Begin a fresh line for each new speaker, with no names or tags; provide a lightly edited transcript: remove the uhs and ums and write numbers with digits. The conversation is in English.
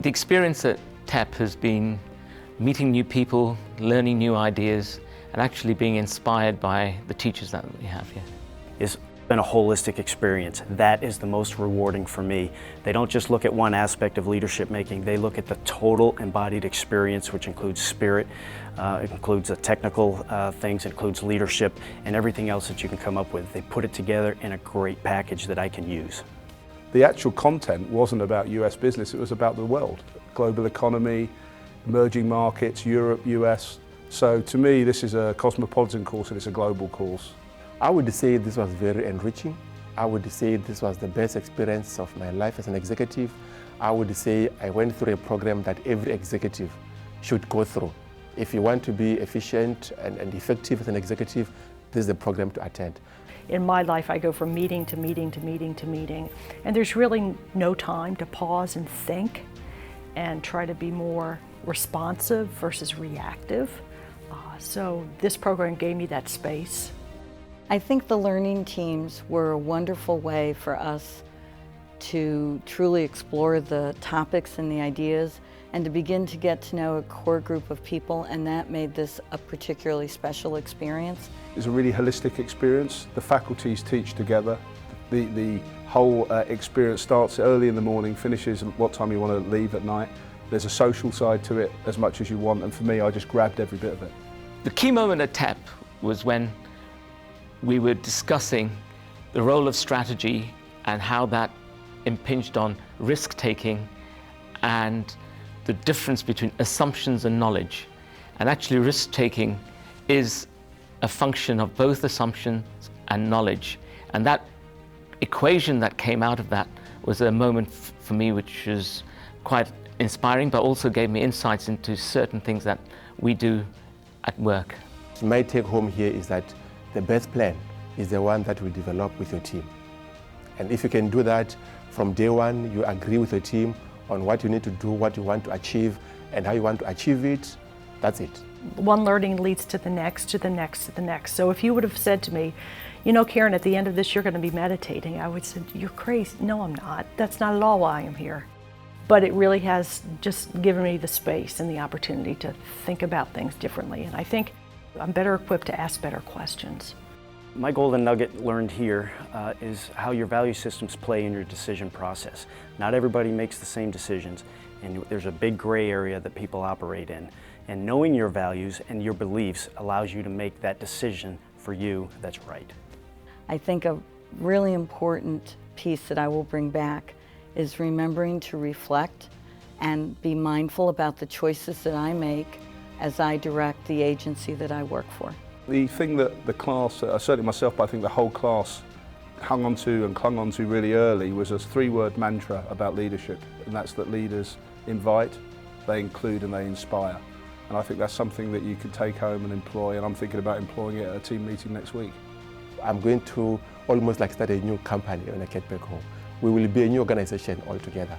The experience at TEP has been meeting new people, learning new ideas, and actually being inspired by the teachers that we have here.
It's been a holistic experience. That is the most rewarding for me. They don't just look at one aspect of leadership making, they look at the total embodied experience, which includes spirit, it includes the technical things, it includes leadership, and everything else that you can come up with. They put it together in a great package that I can use.
The actual content wasn't about US business, it was about the world. Global economy, emerging markets, Europe, US. So to me, this is a cosmopolitan course and it's a global course.
I would say this was very enriching. I would say this was the best experience of my life as an executive. I would say I went through a program that every executive should go through. If you want to be efficient and effective as an executive, this is the program to attend.
In my life, I go from meeting to meeting to meeting to meeting, and there's really no time to pause and think and try to be more responsive versus reactive. So this program gave me that space.
I think the learning teams were a wonderful way for us to truly explore the topics and the ideas and to begin to get to know a core group of people, and that made this a particularly special experience.
It's a really holistic experience. The faculties teach together. The whole experience starts early in the morning, finishes what time you want to leave at night. There's a social side to it as much as you want, and for me, I just grabbed every bit of it.
The key moment at TEP was when we were discussing the role of strategy and how that impinged on risk-taking and the difference between assumptions and knowledge. And actually risk-taking is a function of both assumptions and knowledge. And that equation that came out of that was a moment for me which was quite inspiring, but also gave me insights into certain things that we do at work.
My take home here is that the best plan is the one that we develop with your team. And if you can do that from day one, you agree with your team on what you need to do, what you want to achieve, and how you want to achieve it, that's it.
One learning leads to the next, to the next, to the next. So if you would have said to me, you know, Karen, at the end of this, you're going to be meditating, I would say, you're crazy. No, I'm not. That's not at all why I am here. But it really has just given me the space and the opportunity to think about things differently. And I think I'm better equipped to ask better questions.
My golden nugget learned here is how your value systems play in your decision process. Not everybody makes the same decisions, and there's a big gray area that people operate in. And knowing your values and your beliefs allows you to make that decision for you that's right.
I think a really important piece that I will bring back is remembering to reflect and be mindful about the choices that I make as I direct the agency that I work for.
The thing that the class, certainly myself, but I think the whole class hung on to and clung on to really early was a 3-word mantra about leadership, and that's that leaders invite, they include and they inspire. And I think that's something that you can take home and employ, and I'm thinking about employing it at a team meeting next week.
I'm going to almost like start a new company when I get back home. We will be a new organization altogether.